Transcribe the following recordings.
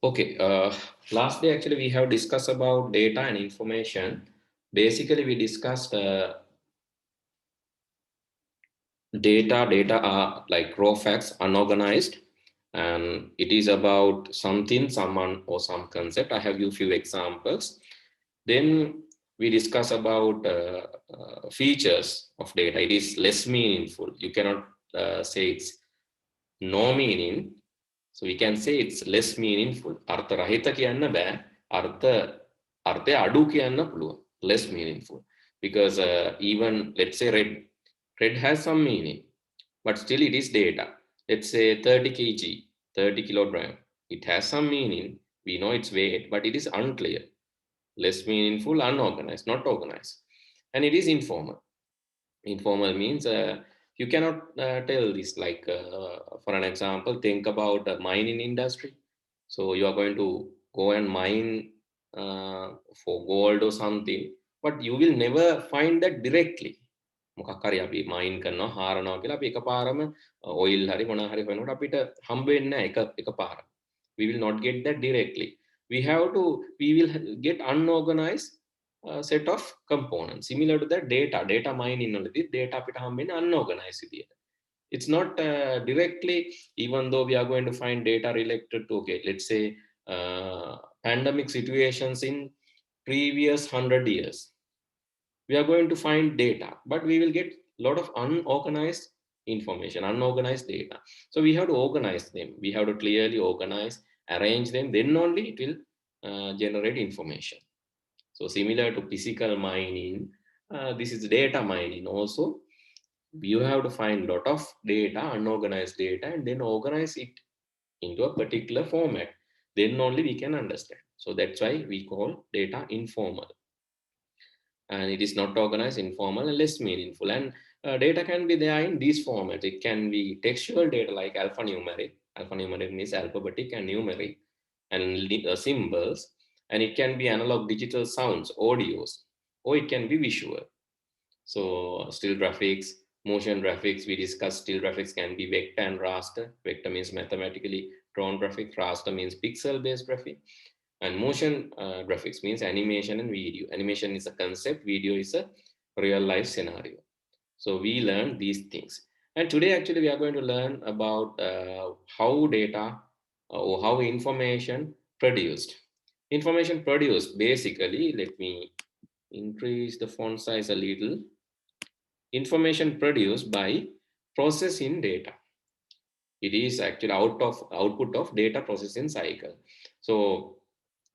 Okay, last day actually we have discussed about data and information. Basically, we discussed data are like raw facts, unorganized, and it is about something, someone, or some concept. I have you few examples. Then we discuss about features of data. It is less meaningful. You cannot say it's no meaning. So we can say it's less meaningful. Artha rahita kiyanna bෑ. Artha adu kiyanna puluwan. Less meaningful. Because even let's say red has some meaning, but still it is data. Let's say 30 kg, 30 kilogram. It has some meaning. We know its weight, but it is unclear, less meaningful, unorganized, not organized. And it is informal. Informal means you cannot tell this, like for an example, think about the mining industry. So you are going to go and mine for gold or something, but you will never find that directly. මොකක් හරි අපි මයින් කරනවා හාරනවා කියලා අපි එකපාරම oil හරි මොනවා හරි වෙනකොට අපිට හම්බ වෙන්නේ නැහැ එකපාර. We will not get that directly. We will get unorganized set of components. Similar to that, data mining only data අපිට හම්බෙන්නේ unorganized විදියට. It's not directly, even though we are going to find data related to, okay, let's say pandemic situations in previous 100 years. We are going to find data, but we will get a lot of unorganized information, unorganized data. So we have to organize them. We have to clearly organize, arrange them, then only it will generate information. So similar to physical mining, this is data mining also. You have to find a lot of data, unorganized data, and then organize it into a particular format. Then only we can understand. So that's why we call data informal. And it is not organized, informal, and less meaningful. And data can be there in these formats. It can be textual data like alphanumeric. Alphanumeric means alphabetic and numeric, and symbols. And it can be analog digital sounds, audios, or it can be visual. So still graphics, motion graphics, we discussed still graphics can be vector and raster. Vector means mathematically drawn graphic, raster means pixel based graphic. And motion graphics means animation and video. Animation is a concept, video is a real life scenario. So we learn these things. And today actually we are going to learn about how data or how information produced. Information produced, basically, let me increase the font size a little. Information produced by processing data. It is actually output of data processing cycle. So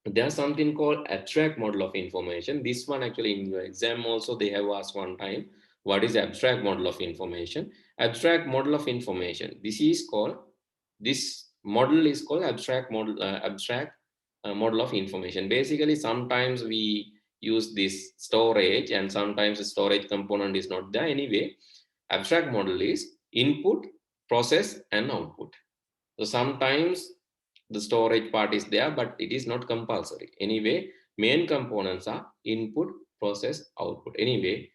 there's something called abstract model of information. This one actually in your exam also they have asked one time, what is abstract model of information? Abstract model of information. This model is called abstract model of information. Basically, sometimes we use this storage, and sometimes the storage component is not there. Anyway, abstract model is input, process, and output. So sometimes the storage part is there, but it is not compulsory. Anyway, main components are input, process, output. Anyway,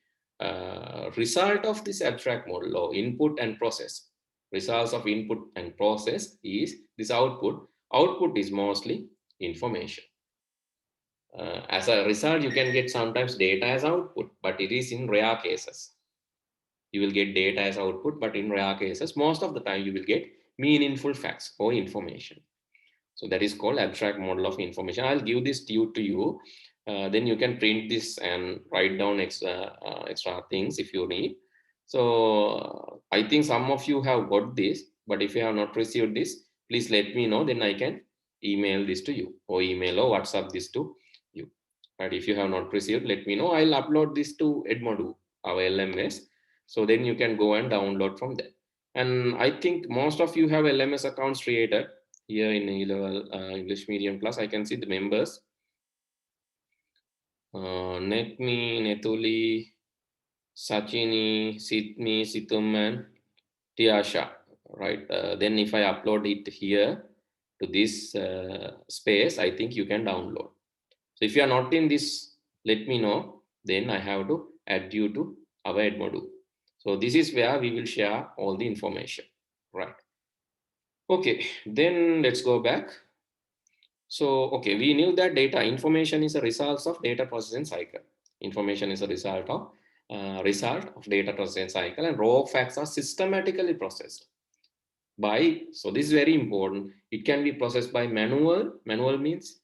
result of this abstract model or input and process, results of input and process is this output. Output is mostly information. As a result, you can get sometimes data as output, but it is in rare cases. You will get data as output, but in rare cases, most of the time you will get meaningful facts or information. So that is called abstract model of information. I'll give this to you. Then you can print this and write down extra things if you need. So I think some of you have got this, but if you have not received this, please let me know. Then I can email this to you, or email or WhatsApp this to you. But if you have not received, let me know. I'll upload this to Edmodo, our LMS. So then you can go and download from there. And I think most of you have LMS accounts created here in A-level English medium class. I can see the members. Netmi, Netuli, Sachini, Sitmi, Situman, Tiasha. Right. Then if I upload it here to this space, I think you can download. So if you are not in this, let me know. Then I have to add you to our Edmodo. So this is where we will share all the information. Right. Okay, then let's go back. So, okay, we knew that information is a result of data processing cycle. Information is a result of data processing cycle, and raw facts are systematically processed by. So this is very important. It can be processed by manual means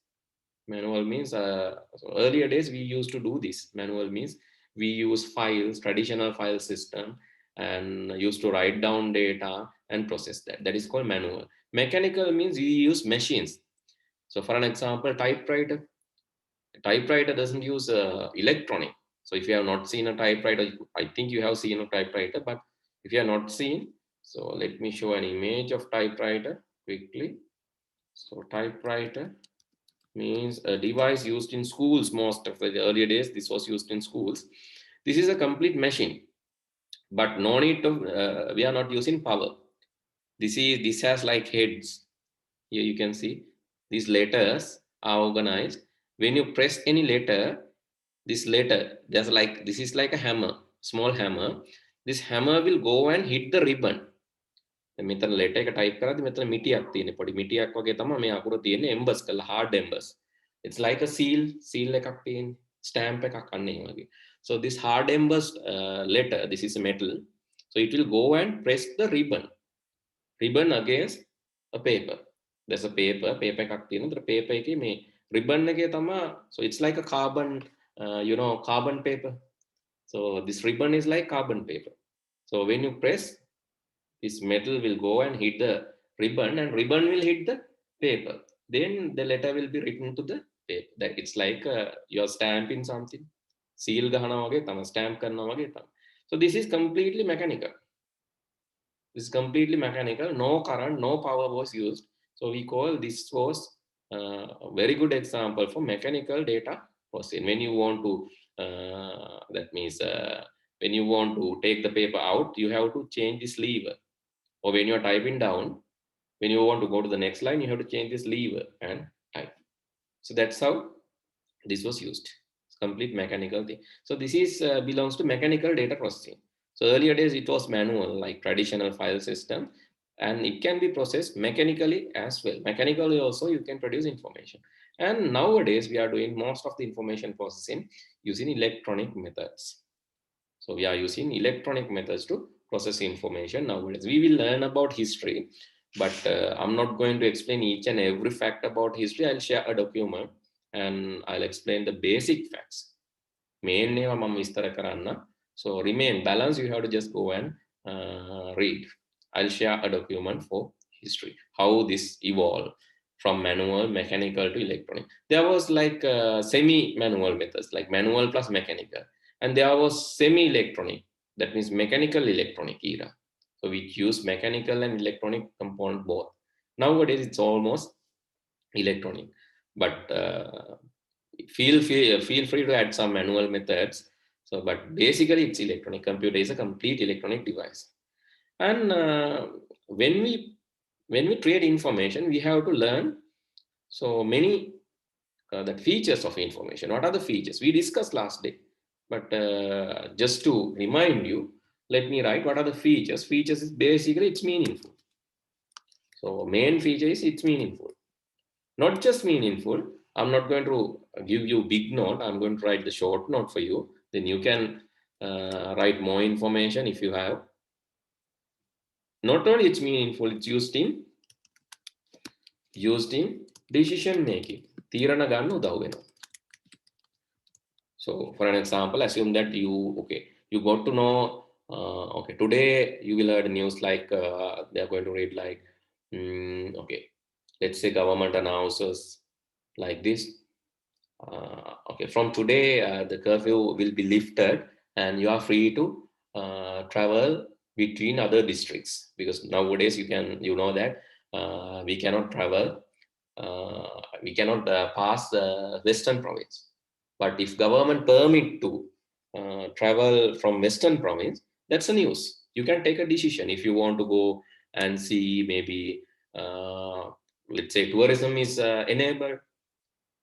so earlier days we used to do this. Manual means we use files, traditional file system, and used to write down data and process that. That is called manual. Mechanical means we use machines. So for an example, typewriter doesn't use electronic. So if you have not seen a typewriter, I think you have seen a typewriter, but if you have not seen, so let me show an image of typewriter quickly. So typewriter means a device used in schools. Most of the earlier days this was used in schools. This is a complete machine, but no need to we are not using power. This has like heads. Here you can see these letters are organized. When you press any letter, this letter, this is like a hammer, small hammer. This hammer will go and hit the ribbon. මෙතන letter එක type කරද්දි මෙතන මිටියක් තියෙන පොඩි මිටියක් වගේ තමයි මේ අකුර තියෙන්නේ එම්බස් කරලා hard embers. It's like a seal එකක් තියෙන stamp එකක් අන්න ඒ වගේ. So this hard embers letter, this is a metal, so it will go and press the ribbon against a paper. There's a paper එකක් තියෙනවා. paper එකේ මේ ribbon එකේ තමයි, so it's like a carbon carbon paper. So this ribbon is like carbon paper. So when you press, this metal will go and hit the ribbon, and ribbon will hit the paper. Then the letter will be written to the paper. That it's like you're stamping something. Seal ගහනවා වගේ තමයි, stamp කරනවා වගේ තමයි. So this is completely mechanical. This is completely mechanical. No current, no power was used. So we call this was a very good example for mechanical data processing. When you want to, that means when you want to take the paper out, you have to change this lever. Or when you're typing down, when you want to go to the next line, you have to change this lever and type. So that's how this was used. It's complete mechanical thing. So this is belongs to mechanical data processing. So earlier days it was manual, like traditional file system, and it can be processed mechanically as well. Mechanically also you can produce information. And nowadays we are doing most of the information processing using electronic methods. So we are using electronic methods to process information nowadays. We will learn about history, but I'm not going to explain each and every fact about history. I'll share a document and I'll explain the basic facts. Main name මම විස්තර කරන්න. So remain balanced. You have to just go and read. I'll share a document for history, how this evolved from manual, mechanical to electronic. There was like semi-manual methods, like manual plus mechanical. And there was semi-electronic, that means mechanical electronic era. So we use mechanical and electronic component both. Nowadays it's almost electronic, but feel free to add some manual methods. So, but basically it's electronic. Computer is a complete electronic device. And when we trade information, we have to learn so many the features of information. What are the features we discussed last day? But just to remind you, let me write what are the features. Features is basically it's meaningful. So main feature is it's meaningful. Not just meaningful. I'm not going to give you big note. I'm going to write the short note for you. Then you can write more information if you have. Not only it's meaningful, it's used in decision making. තීරණ ගන්න උදව් වෙනවා. So for an example, assume that you got to know, okay, today you will heard news like they are going to read like, okay, let's say government announces like this. Okay, from today the curfew will be lifted and you are free to travel between other districts, because nowadays you know that we cannot travel, we cannot pass the western province. But if government permit to travel from western province, that's a news. You can take a decision if you want to go and see, maybe let's say tourism is enabled.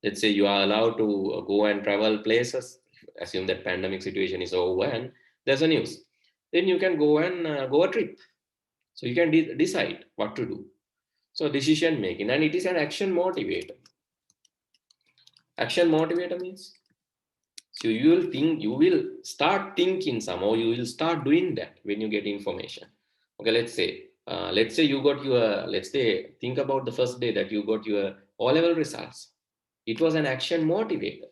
Let's say you are allowed to go and travel places. Assume that pandemic situation is over and there's a news. Then you can go and go a trip. So you can decide what to do. So decision making, and it is an action motivator. Action motivator means, so you will start thinking some, or you will start doing that when you get information. Okay, let's say you got your, let's say, think about the first day that you got your O-level results. It was an action motivator.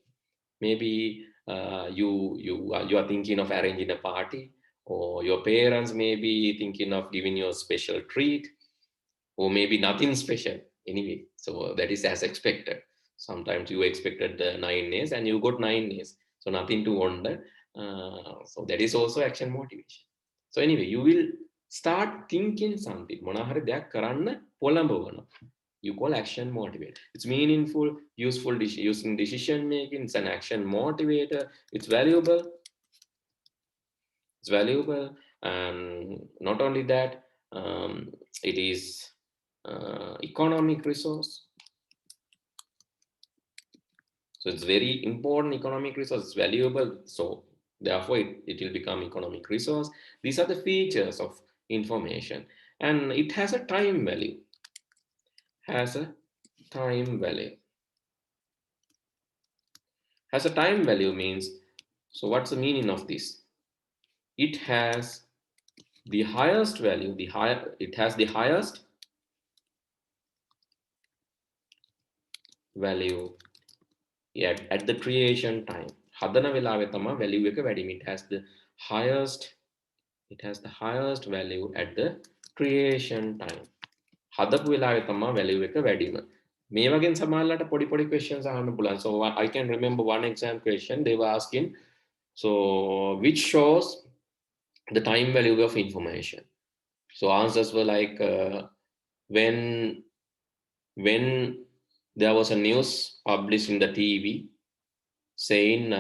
Maybe you are thinking of arranging a party, or your parents may be thinking of giving you a special treat, or maybe nothing special anyway. So that is as expected. Sometimes you expected the 9 A's and you got 9 A's, so nothing to wonder. So that is also action motivation. So anyway, you will start thinking something. මොනහරි දෙයක් කරන්න පොළඹවනවා. You call action motivator. It's meaningful, useful, using decision making. It's an action motivator. It's valuable. It's valuable, and not only that, it is economic resource. So it's very important economic resource. It's valuable. So therefore, it will become economic resource. These are the features of information, and it has a time value. Has a time value. Has a time value means. So what's the meaning of this? It has the highest value. It has the highest value at the creation time. හදන වෙලාවේ තමයි value එක වැඩිම. It has the highest value at the creation time. හදපු වෙලාවේ තමයි value එක වැඩිම. මේ වගේ සමහරලාට පොඩි questions අහන්න පුළුවන්. So I can remember one exam question they were asking, so which shows the time value of information. So answers were like when there was a news published in the TV saying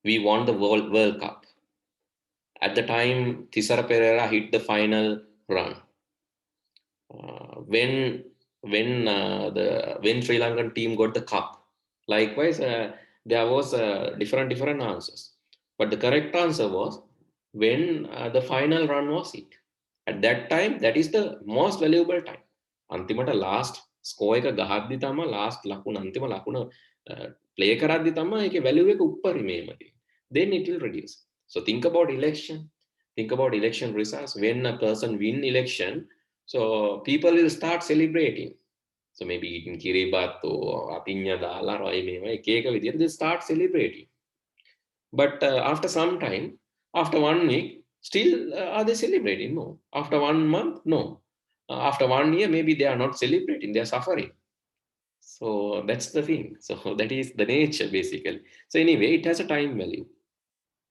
we won the World Cup. At the time, Thisara Pereira hit the final run. When Sri Lankan team got the cup, likewise, there was different answers. But the correct answer was when the final run was hit. At that time, that is the most valuable time. අන්තිමට last score එක ගහද්දි තමයි last ලකුණ අන්තිම ලකුණ play කරද්දි තමයි ඒකේ value එක උඩරිමේම තියෙන්නේ. Then it will reduce. So think about election. Think about election results. When a person win election, so people will start celebrating. So maybe eating kiribat or apinya dala or එක එක විදියට they start celebrating. But after some time, after 1 week, still are they celebrating? No. After 1 month, no. After 1 year, maybe they are not celebrating, they are suffering. So that's the thing. So that is the nature basically. So anyway, it has a time value.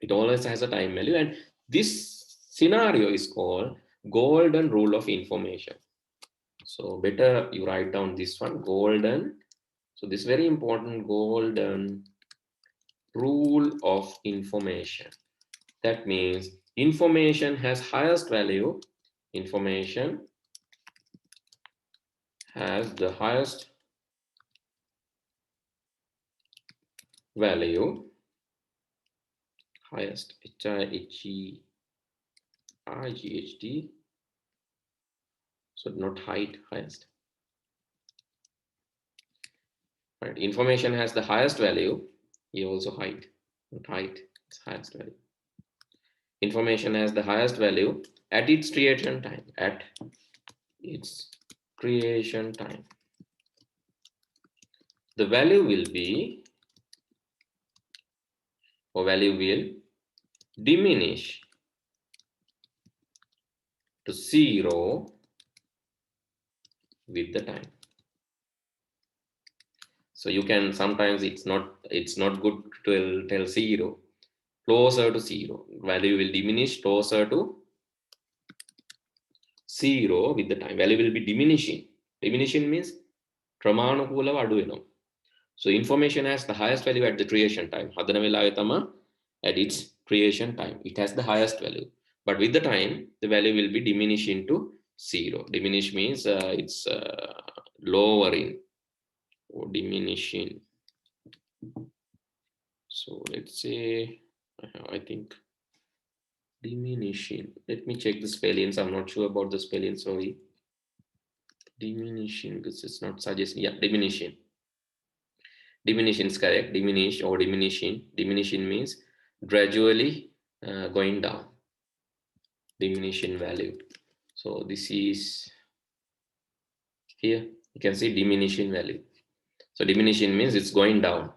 It always has a time value. And this scenario is called golden rule of information. So better you write down this one, golden. So this very important golden rule of information. That means information has highest value. Information has the highest value, highest, H-I-H-E-I-G-H-T, so not height, highest. Right, information has the highest value, here also height, not height, it's highest value. Information has the highest value at its creation time, at its creation time. The value will be, or value will diminish to 0 with the time. So you can sometimes it's not good to tell 0, closer to 0. Value will diminish closer to 0 with the time. Value will be diminishing. Diminishing means ක්‍රමානුකූලව අඩු වෙනවා. So information has the highest value at the creation time. හදන වෙලාවේ තමයි at its creation time. It has the highest value. But with the time, the value will be diminishing to 0. Diminish means it's lowering or diminishing. So let's say, I think diminishing. Let me check the spellings. I'm not sure about the spelling, sorry. Diminishing, this is not suggesting, yeah, diminishing. Diminution is correct. Diminish or diminishing. Diminishing means gradually going down. Diminishing value. So this is here. You can see diminishing value. So diminishing means it's going down,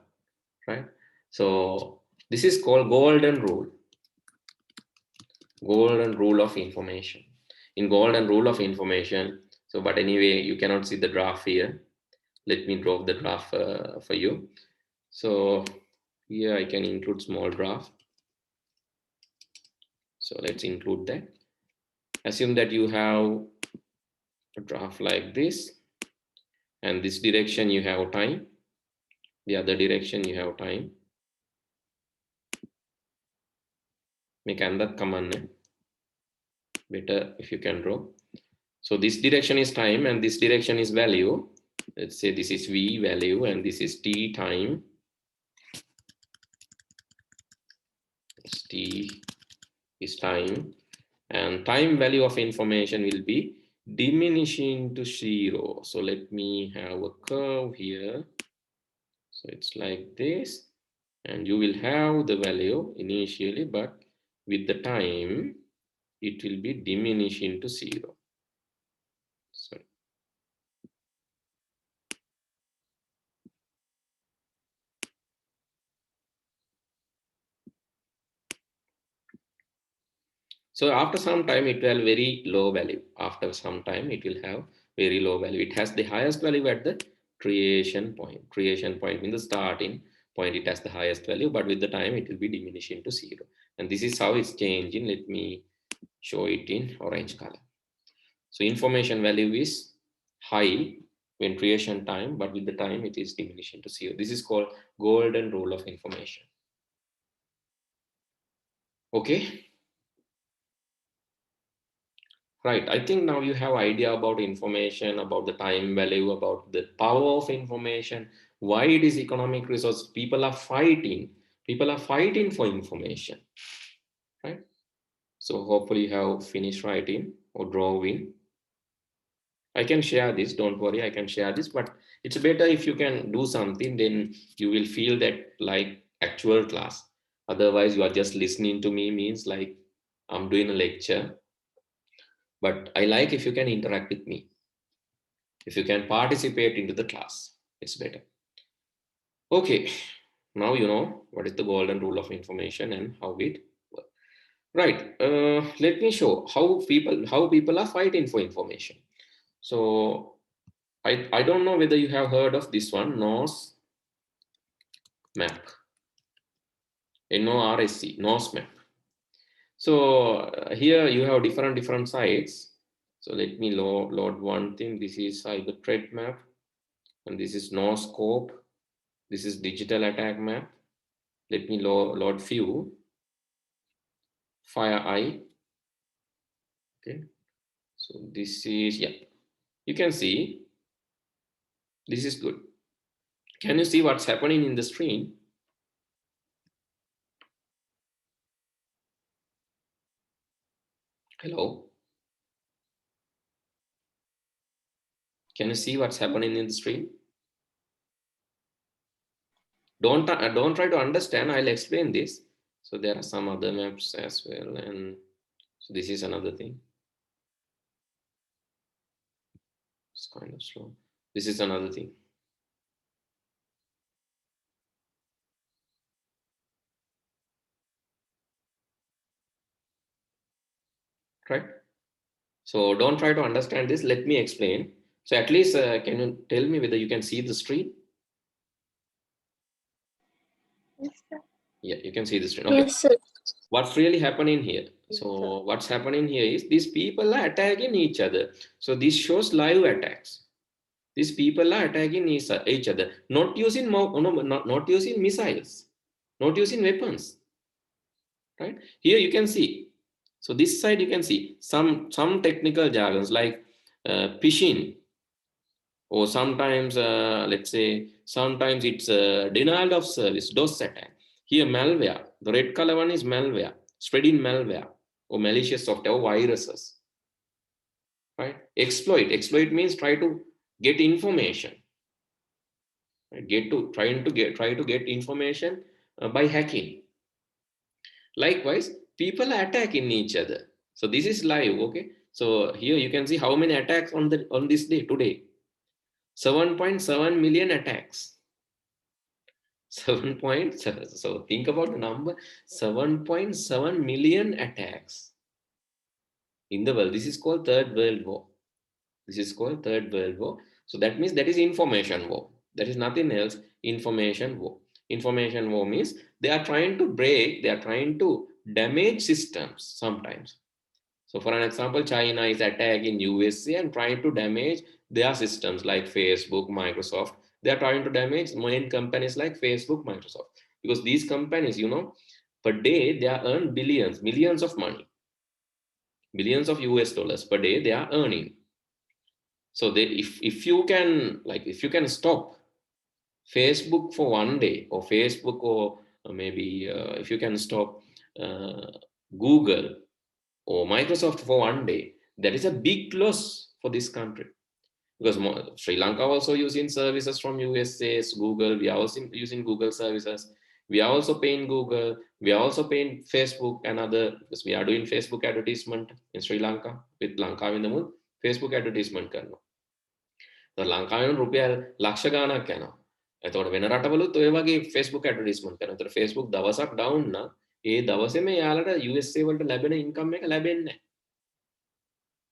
right? So this is called golden rule. Golden rule of information. In golden rule of information. So, but anyway, you cannot see the graph here. Let me draw the graph for you. So here I can include small graph. So let's include that. Assume that you have a graph like this, and this direction you have time, the other direction you have time. Make another command. Better if you can draw. So this direction is time and this direction is value. Let's say this is V value and this is T time. T is time, and time value of information will be diminishing to 0. So let me have a curve here. So it's like this, and you will have the value initially, but with the time, it will be diminishing to 0. Sorry. So after some time, it will have very low value. After some time, it will have very low value. It has the highest value at the creation point. Creation point in the starting point, it has the highest value, but with the time, it will be diminishing to 0. And this is how it's changing. Let me show it in orange color. So information value is high when creation time, but with the time, it is diminishing to 0. This is called golden rule of information. Okay. Right. I think now you have idea about information, about the time value, about the power of information, why it is economic resource. People are fighting. People are fighting for information. Right. So hopefully you have finished writing or drawing. I can share this. Don't worry, I can share this. But it's better if you can do something, then you will feel that like actual class. Otherwise, you are just listening to me means like I'm doing a lecture. But I like if you can interact with me. If you can participate into the class, it's better. Okay, now you know what is the golden rule of information and how it works. Right. Let me show how people are fighting for information. So I don't know whether you have heard of this one, NORS map. NORSC, NORS map. So here you have different sites. So let me load one thing. This is the threat map, and this is NORSCOPE. This is digital attack map. Let me load few. FireEye. Okay. So this is, yeah, you can see this is good. Can you see what's happening in the screen? Hello. Can you see what's happening in the screen? Don't try to understand. I'll explain this. So there are some other maps as well, and so this is another thing. It's kind of slow. This is another thing. Right? So don't try to understand this. Let me explain. So at least can you tell me whether you can see the screen? Yes, sir. Yeah, you can see the screen. Okay. Yes, sir. What's really happening here? Yes, So sir. what's happening here is these people are attacking each other. So this shows live attacks. These people are attacking each other, not using not using missiles, not using weapons. Right here you can see. So this side you can see some technical jargons like phishing, or sometimes let's say sometimes it's denial of service, DOS attack. Here malware, the red color one is malware, spreading malware or malicious software or viruses. Right? Exploit means try to get information. try to get information by hacking. Likewise, people are attacking each other. So this is live, okay? So here you can see how many attacks on this day today. 7.7 million attacks. 7.7. So think about the number. 7.7 million attacks in the world. This is called Third World War. This is called Third World War. So that means that is information war. That is nothing else. Information war. Information war means they are trying to break, they are trying to damage systems sometimes. So for an example, China is attacking USA and trying to damage their systems like Facebook, Microsoft. They are trying to damage main companies like Facebook, Microsoft. Because these companies, per day they are earn billions, millions of money, billions of US dollars per day they are earning. So they, if you can if you can stop Facebook for one day, or Facebook, or maybe if you can stop uh, Google or Microsoft for one day, that is a big loss for this country. Because Sri Lanka also using services from USA's Google. We are also using Google services. We are also paying Google. We are also paying Facebook and other, because we are doing Facebook advertisement in Sri Lanka with Lanka in the moon. Facebook advertisement කරනවා. ලංකාවෙන් රුපියල් ලක්ෂ ගාණක් යනවා. එතකොට වෙන රටවලුත් ඔය වගේ Facebook advertisement කරනවා. එතකොට Facebook දවසක් down නම් ඒ දවසේම යාලට USA වලට ලැබෙන income එක ලැබෙන්නේ නැහැ.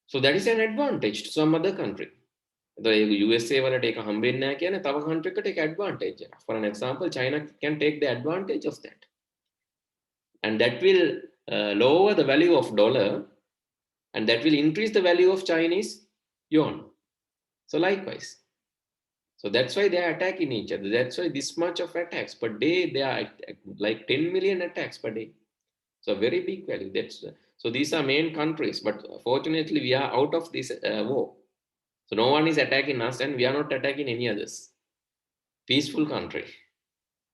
So that is an advantage to some other country. The USA වලට ඒක හම්බෙන්නේ නැහැ කියන්නේ තව country එකට ඒක advantage එක. For an example, China can take the advantage of that. And that will lower the value of dollar, and that will increase the value of Chinese yuan. So likewise. So that's why they are attacking each other. That's why this much of attacks per day, they are like 10 million attacks per day. So very big value. So these are main countries, but fortunately we are out of this war. So no one is attacking us, and we are not attacking any others. Peaceful country.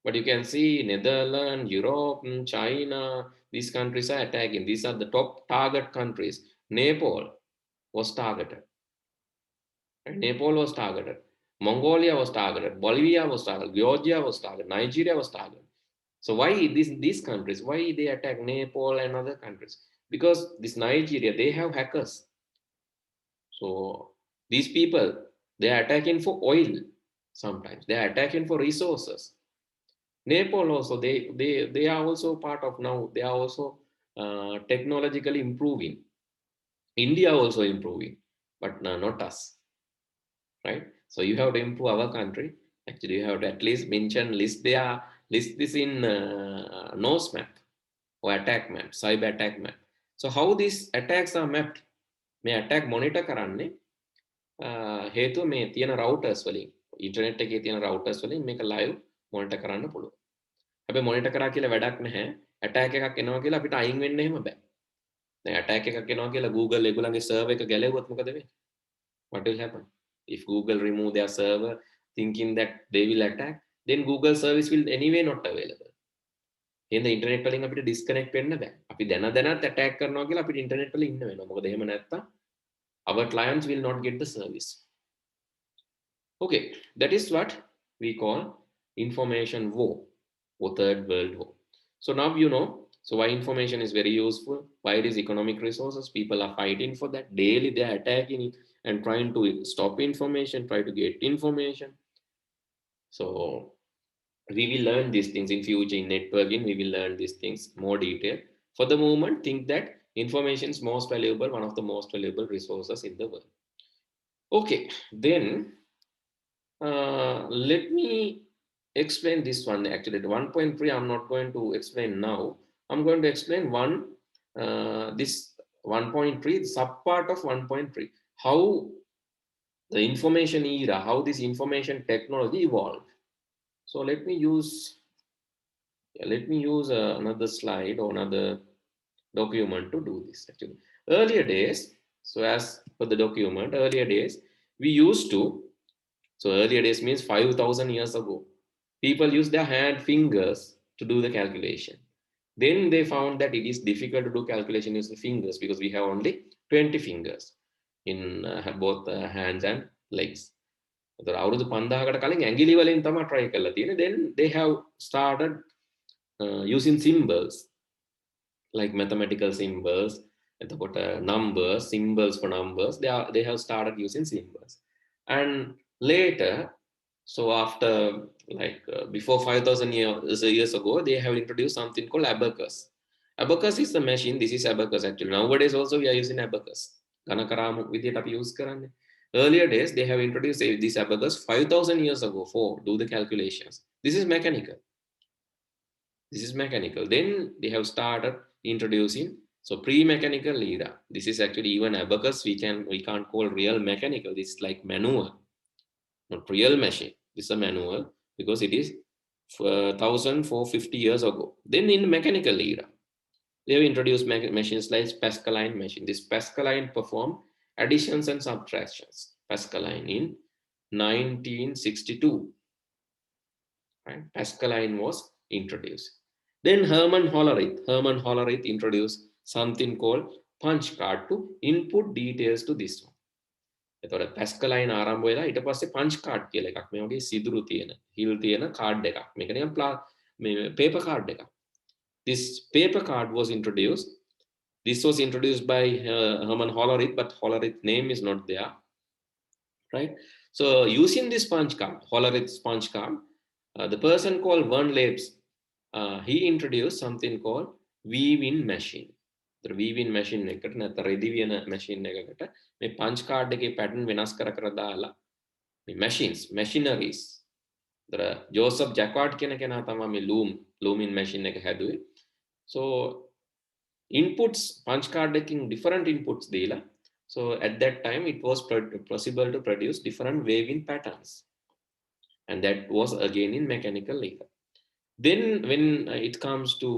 But you can see Netherlands, Europe, China, these countries are attacking. These are the top target countries. Nepal was targeted. Nepal was targeted. Mongolia was targeted. Bolivia was targeted. Georgia was targeted. Nigeria was targeted. So why these countries? Why they attack Nepal and other countries? Because this Nigeria, they have hackers. So these people, they are attacking for oil sometimes. They are attacking for resources. Nepal also, they are also part of now. They are also technologically improving. India also improving, but not us, right? So you have to improve our country. Actually, you have to at least list this in nose map or attack map, cyber attack map. So how these attacks are mapped? May attack monitor කරන්නේ හේතුව මේ තියෙන routers වලින්, internet එකේ තියෙන routers වලින් මේක live monitor කරන්න පුළුවන්. හැබැයි monitor කරා කියලා වැඩක් නැහැ. attack එකක් එනවා කියලා අපිට අයින් වෙන්න එහෙම බෑ. දැන් attack එකක් එනවා කියලා Google ඒගොල්ලන්ගේ server එක ගැලෙව්වොත් මොකද වෙන්නේ? What will happen? If Google remove their server thinking that they will attack, then Google service will anyway not available. එහෙනම් ඉන්ටර්නෙට් වලින් අපිට disconnect වෙන්න බෑ. අපි දැනත් attack කරනවා කියලා අපිට ඉන්ටර්නෙට් වල ඉන්න වෙනවා. මොකද එහෙම නැත්තම් our clients will not get the service. Okay, that is what we call information war or Third World War. So now you know, so why information is very useful, why it is economic resources, people are fighting for that, daily they are attacking it and trying to stop information, try to get information. So we will learn these things in future in networking, we will learn these things more detail. For the moment, think that information is most valuable, one of the most valuable resources in the world. Okay, then let me explain this one. Actually, the 1.3 I'm not going to explain now. I'm going to explain this 1.3, the subpart of 1.3, how the information era, how this information technology evolved. So let me use another slide or another document to do this. Actually, earlier days, so as for the document, earlier days we used to, so earlier days means 5,000 years ago, people used their hand fingers to do the calculation. Then they found that it is difficult to do calculation using fingers because we have only 20 fingers in both hands and legs. අවුරුදු 5000කට කලින් ඇඟිලි වලින් තමයි try කරලා තියෙන්නේ. Then they have started using symbols like mathematical symbols, එතකොට numbers, symbols for numbers. They have started using symbols. And later, so after like before 5000 years ago, they have introduced something called abacus. Abacus is the machine. This is abacus actually. Nowadays also we are using abacus. ගණකරාමු විදියට අපි use කරන්නේ. Earlier days they have introduced this abacus 5000 years ago for do the calculations. This is mechanical. This is mechanical. Then they have started introducing so pre-mechanical era. This is actually even abacus we can't call real mechanical. This is like manual, not real machine. This is a manual because it is 1450 years ago. Then in mechanical era, they have introduced machines like Pascaline machine. This Pascaline perform additions and subtractions. Pascaline in 1962. Right? Pascaline was introduced. Then Hermann Hollerith introduced something called punch card to input details to this one. එතකොට Pascaline ආරම්භ වෙලා ඊට පස්සේ punch card කියලා එකක් මේ වගේ සිදුරු තියෙන හිල් තියෙන කාඩ් එකක්. මේක නිකන් මේ paper card එකක්. This paper card was introduced. This was introduced by Hermann Hollerith, but Hollerith's name is not there. Right? So using this punch card, Hollerith's punch card, the person called Von Leibs, he introduced something called weave-in machine. The weave-in machine එකට නැත්නම් රෙදි වියන machine එකකට මේ punch card එකේ pattern වෙනස් කර කර දාලා මේ machineries. the Joseph Jacquard කියන කෙනා තමයි මේ loom-in machine එක හැදුවේ. So inputs punch card එකකින් different inputs දීලා so at that time it was possible to produce different weave-in patterns. And that was again in mechanical era. Then when it comes to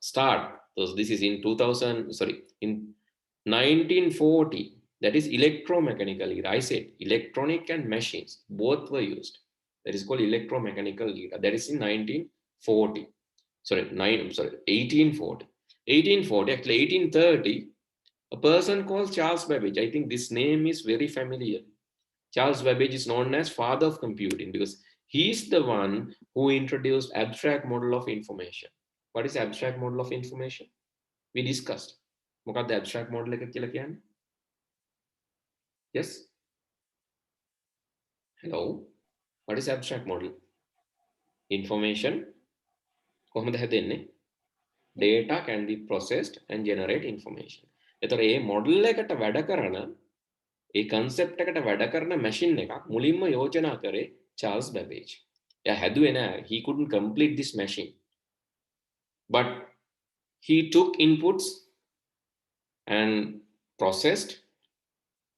start, so this is in 1940, that is electromechanical era. I said electronic and machines, both were used. That is called electromechanical era. That is in 1840. Actually 1830, a person called Charles Babbage, I think this name is very familiar. Charles Babbage is known as father of computing because he is the one who introduced abstract model of information. What is abstract model of information? We discussed. මොකක්ද abstract model එක කියලා කියන්නේ? Yes? Hello? What is abstract model? Information කොහොමද හැදෙන්නේ? Data can be processed and generate information. එතකොට මේ model එකට වැඩ කරන ඒ concept එකට වැඩ කරන machine එකක් මුලින්ම යෝජනා කරේ Charles Babbage. එයා හැදුවේ නෑ. He couldn't complete this machine. But he took inputs and processed.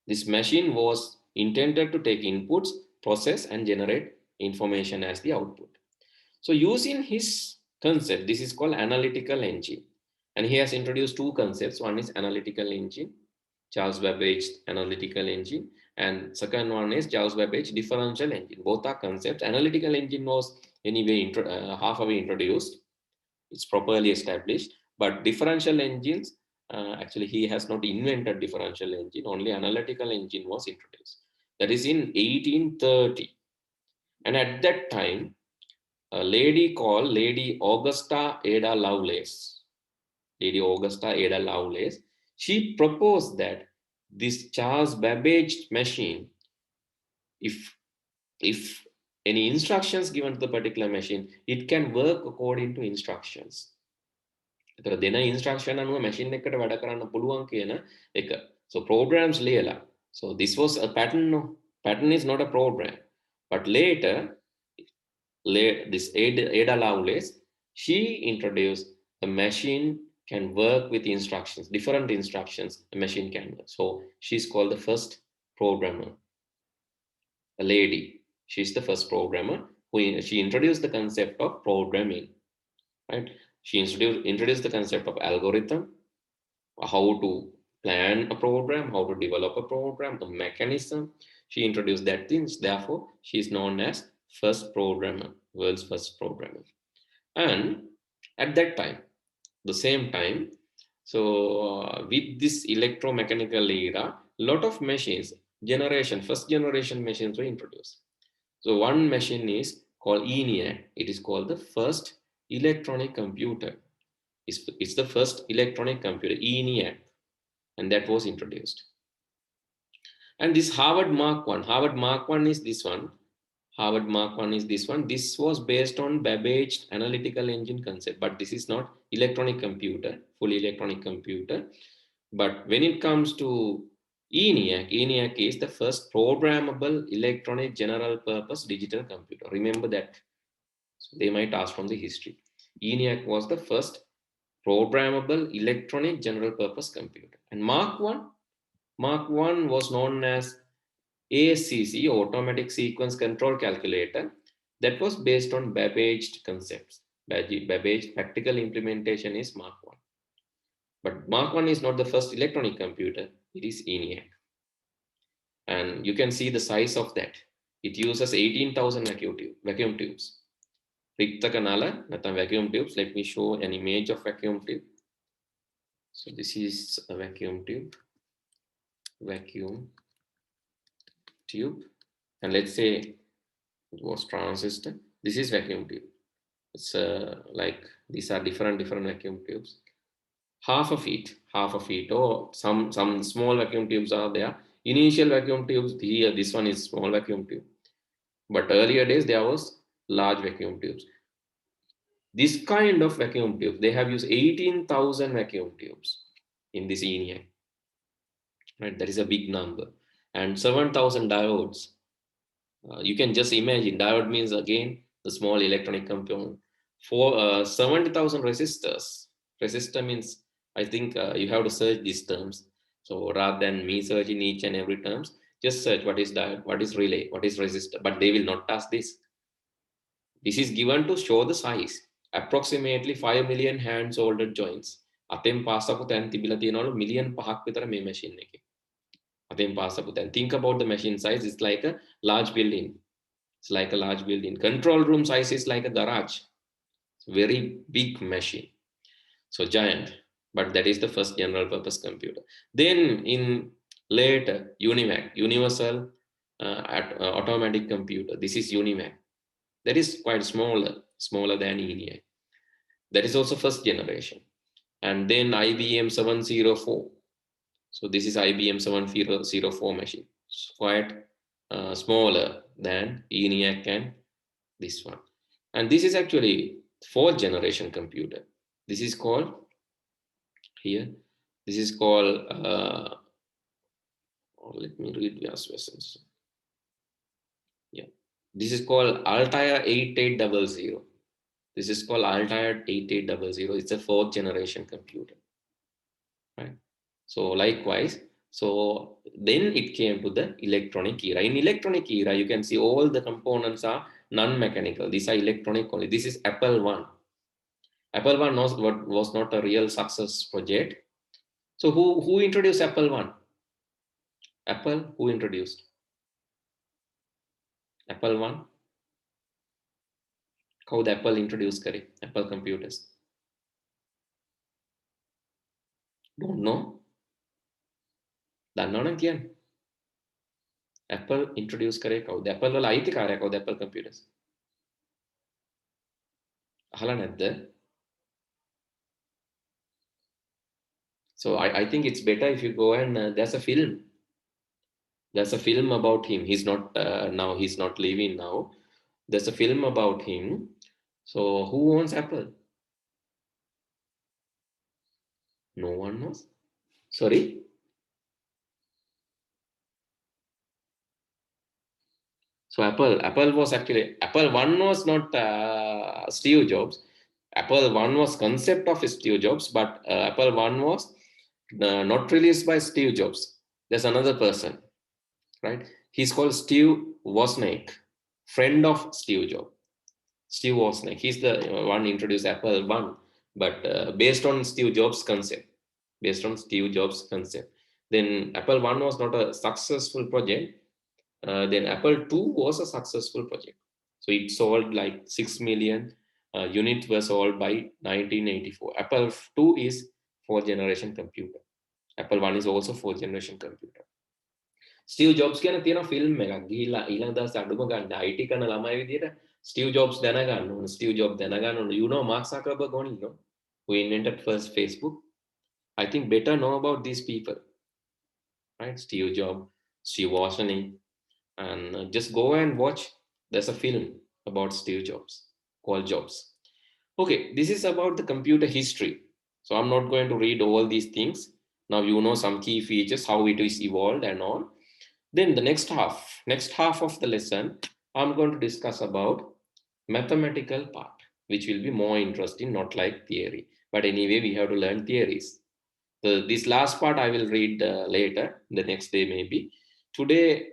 This machine was intended to take inputs, process and generate information as the output. So using his concept, this is called analytical engine. And he has introduced two concepts. One is analytical engine, Charles Babbage analytical engine, and second one is Charles Babbage differential engine. Both are concepts. Analytical engine was anyway halfway introduced. It's properly established, but differential engines, actually he has not invented differential engine, only analytical engine was introduced. That is in 1830. And at that time, a lady called Lady Augusta Ada Lovelace, she proposed that this Charles Babbage machine, if any instructions given to the particular machine, it can work according to instructions. එතකොට දෙන instruction අනුව machine එකකට වැඩ කරන්න පුළුවන් කියන එක. So programs ලියලා. So this was a pattern. No, pattern is not a program. But later, this Ada Lovelace, she introduced a machine can work with instructions, different instructions a machine can work. So she's called the first programmer, a lady. She's the first programmer who she introduced the concept of programming, right? She introduced the concept of algorithm, how to plan a program, how to develop a program, the mechanism. She introduced that things. Therefore, she is known as first programmer, world's first programmer. And at that time, the same time, so with this electromechanical era, lot of machines, first generation machines were introduced. So one machine is called ENIAC. It is called the first electronic computer. It's the first electronic computer, ENIAC, and that was introduced. And this Harvard Mark 1, Harvard Mark 1 is this one. Harvard Mark 1 is this one. This was based on Babbage analytical engine concept, but this is not electronic computer, fully electronic computer. But when it comes to ENIAC, ENIAC is the first programmable electronic general purpose digital computer. Remember that. So they might ask from the history. ENIAC was the first programmable electronic general purpose computer. And Mark 1 was known as ASCC, Automatic Sequence Control Calculator, that was based on Babbage concepts. Babbage practical implementation is Mark 1. But Mark 1 is not the first electronic computer, it is ENIAC. And you can see the size of that. It uses 18,000 vacuum tubes. Vacuum tubes. Let me show an image of vacuum tube. So this is a vacuum tube. And let's say it was transistor. This is vacuum tube. It's like these are different vacuum tubes. Half a feet, or some small vacuum tubes are there. Initial vacuum tubes here, this one is small vacuum tube, but earlier days there was large vacuum tubes. This kind of vacuum tube, they have used 18,000 vacuum tubes in this ENIAC, right? That is a big number. And 7,000 diodes. You can just imagine, diode means again the small electronic component. For 70,000 resistors. Resistor means, I think you have to search these terms. So rather than me searching each and every terms, just search what is diode, what is relay, what is resistor. But they will not ask this. This is given to show the size. Approximately 5 million hand soldered joints. අතෙන් පාසපු තැන් තිබිලා තියෙනවලු million 5ක් විතර මේ machine එකේ. අතෙන් පාසපු තැන්. Think about the machine size. It's like a large building. It's like a large building. Control room size is like a garage. It's a very big machine. So giant. But that is the first general purpose computer. Then in later, UNIVAC, Universal Automatic Computer. This is UNIVAC. That is quite smaller than ENIAC. That is also first generation. And then IBM 704. So this is IBM 704 machine. It's quite smaller than ENIAC and this one. And this is actually fourth generation computer. This is called here. This is called, let me read the versions. Yeah. This is called Altair 8800. This is called Altair 8800. It's a fourth generation computer, right? So likewise, so then it came to the electronic era. In electronic era, you can see all the components are non-mechanical. These are electronic only. This is Apple I. Apple I was not a real success project. So who introduced Apple I? Apple, who introduced? Apple I? How Apple introduced Apple computers? Don't know? දන්නවනම් කියන්න. Apple introduce කරේ කවුද? Apple වල අයිතිකාරයා කවුද Apple computers? අහලා නැද්ද? So I think it's better if you go and there's a film. There's a film about him. He's not now. He's not living now. There's a film about him. So who owns Apple? No one knows. Sorry. So Apple was actually, Apple I was not Steve Jobs. Apple I was concept of Steve Jobs, but Apple I was not released by Steve Jobs. There's another person, right? He's called Steve Wozniak, friend of Steve Jobs. Steve Wozniak, he's the one who introduced Apple I, but based on Steve Jobs' concept. Then Apple I was not a successful project. Then Apple II was a successful project. So it sold like 6 million units were sold by 1984. Apple II is fourth generation computer. Apple I is also fourth generation computer. Steve Jobs කියන තියෙන film එකක් ගිහිල්ලා ඊළඟ දවසේ අඩුම ගන්න IT කරන ළමයි විදියට ස්ටීව් ජොබ්ස් දැනගන්න ඕන ස්ටීව් ජොබ් දැනගන්න ඕන you know Mark Zuckerberg only no who invented first Facebook I think better know about these people right Steve Jobs Steve Wozniak and just go and watch there's a film about Steve Jobs called Jobs okay this is about the computer history so I'm not going to read all these things now you know some key features how it is evolved and all then the next half of the lesson, I'm going to discuss about mathematical part, which will be more interesting, not like theory. But anyway, we have to learn theories. This last part I will read later, the next day maybe. Today,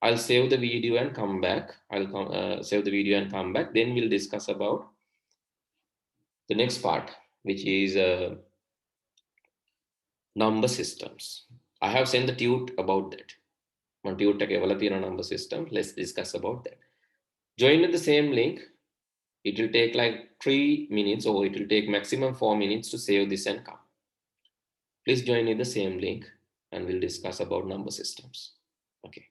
I'll save the video and come back. I'll save the video and come back. Then we'll discuss about the next part, which is number systems. I have sent the tute about that. Number system. Let's discuss about that. Join at the same link. It will take like 3 minutes or it will take maximum 4 minutes to save this and come. Please join in the same link and we'll discuss about number systems. Okay.